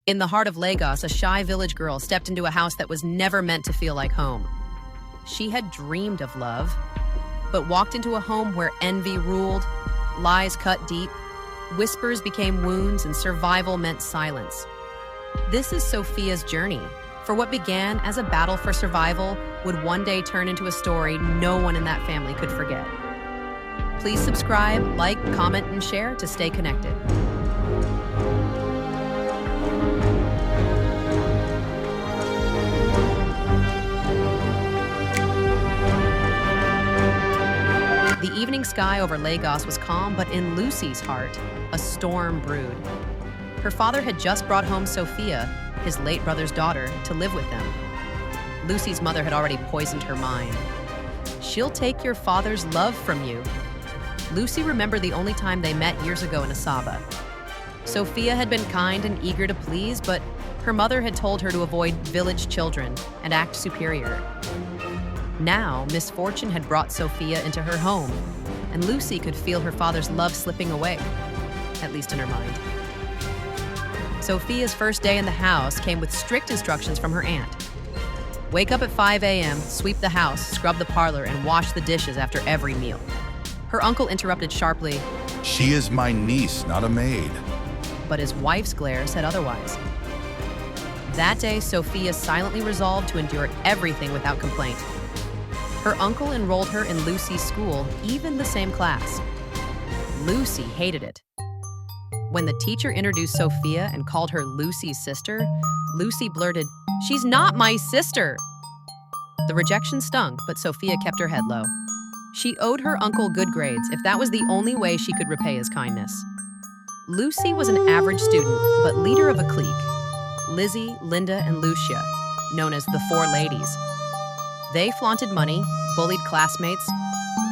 In the heart of Lagos, a shy village girl stepped into a house that was never meant to feel like home. She had dreamed of love, but walked into a home where envy ruled, lies cut deep, whispers became wounds, and survival meant silence. This is Sophia's journey. For what began as a battle for survival would one day turn into a story no one in that family could forget. Please subscribe, like, comment, and share to stay connected. The evening sky over Lagos was calm, but in Lucy's heart, a storm brewed. Her father had just brought home Sophia, his late brother's daughter, to live with them. Lucy's mother had already poisoned her mind. "She'll take your father's love from you." Lucy remembered the only time they met years ago in Asaba. Sophia had been kind and eager to please, but her mother had told her to avoid village children and act superior. Now, misfortune had brought Sophia into her home, and Lucy could feel her father's love slipping away, at least in her mind. Sophia's first day in the house came with strict instructions from her aunt. Wake up at 5 a.m., sweep the house, scrub the parlor, and wash the dishes after every meal. Her uncle interrupted sharply, "She is my niece, not a maid." but his wife's glare said otherwise. That day, Sophia silently resolved to endure everything without complaint. Her uncle enrolled her in Lucy's school, even the same class. Lucy hated it. When the teacher introduced Sophia and called her Lucy's sister, Lucy blurted, "She's not my sister!" The rejection stung, but Sophia kept her head low. She owed her uncle good grades if that was the only way she could repay his kindness. Lucy was an average student, but leader of a clique. Lizzie, Linda, and Lucia, known as the Four Ladies. They flaunted money, bullied classmates,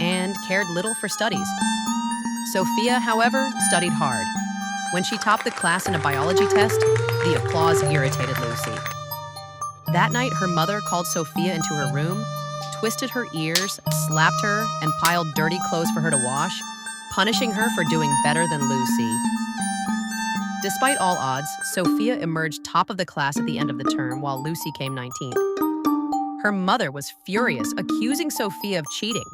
and cared little for studies. Sophia, however, studied hard. When she topped the class in a biology test, the applause irritated Lucy. That night, her mother called Sophia into her room, twisted her ears, slapped her, and piled dirty clothes for her to wash, punishing her for doing better than Lucy. Despite all odds, Sophia emerged top of the class at the end of the term, while Lucy came 19th. Her mother was furious, accusing Sophia of cheating.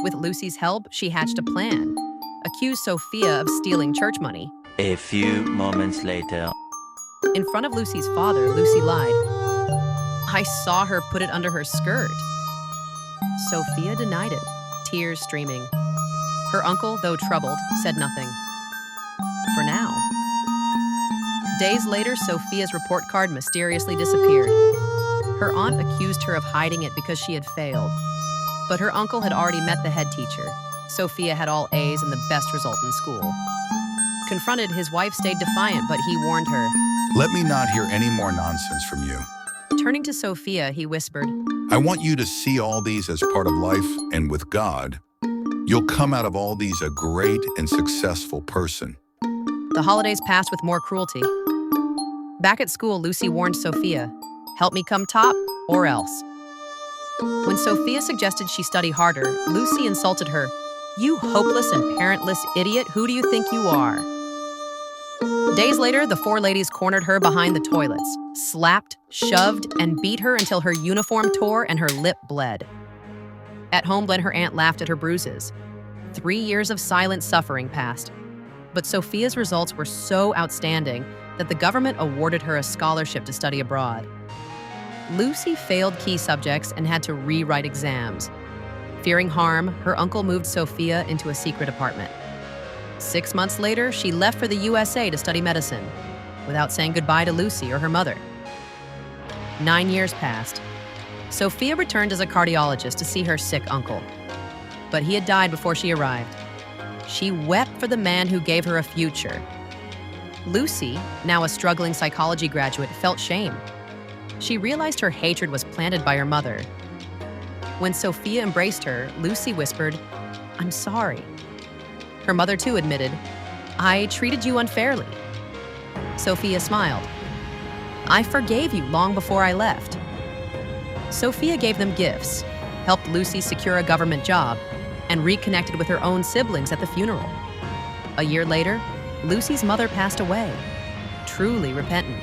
With Lucy's help, she hatched a plan. Accused Sophia of stealing church money. A few moments later. In front of Lucy's father, Lucy lied. "I saw her put it under her skirt." Sophia denied it, tears streaming. Her uncle, though troubled, said nothing. For now. Days later, Sophia's report card mysteriously disappeared. Her aunt accused her of hiding it because she had failed. But her uncle had already met the head teacher. Sophia had all A's and the best result in school. Confronted, his wife stayed defiant, but he warned her. "Let me not hear any more nonsense from you. Turning to Sophia, he whispered, I want you to see all these as part of life, and with God, you'll come out of all these a great and successful person." The holidays passed with more cruelty. Back at school, Lucy warned Sophia, "Help me come top, or else." When Sophia suggested she study harder, Lucy insulted her. "You hopeless and parentless idiot, who do you think you are?" Days later, the Four Ladies cornered her behind the toilets, slapped, shoved, and beat her until her uniform tore and her lip bled. At home, her aunt laughed at her bruises. 3 years of silent suffering passed. But Sophia's results were so outstanding that the government awarded her a scholarship to study abroad. Lucy failed key subjects and had to rewrite exams. Fearing harm, her uncle moved Sophia into a secret apartment. 6 months later, she left for the USA to study medicine, without saying goodbye to Lucy or her mother. 9 years passed. Sophia returned as a cardiologist to see her sick uncle. But he had died before she arrived. She wept for the man who gave her a future. Lucy, now a struggling psychology graduate, felt shame. She realized her hatred was planted by her mother. When Sophia embraced her, Lucy whispered, "I'm sorry." Her mother too admitted, "I treated you unfairly." Sophia smiled. "I forgave you long before I left." Sophia gave them gifts, helped Lucy secure a government job, and reconnected with her own siblings at the funeral. A year later, Lucy's mother passed away. truly repentant.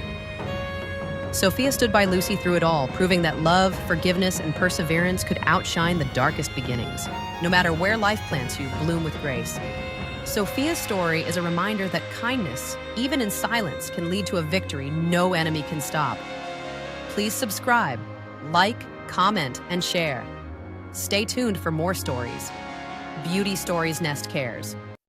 Sophia stood by Lucy through it all, proving that love, forgiveness, and perseverance could outshine the darkest beginnings. No matter where life plants you, bloom with grace. Sophia's story is a reminder that kindness, even in silence, can lead to a victory no enemy can stop. Please subscribe, like, comment, and share. Stay tuned for more stories. Beautystorysnest cares.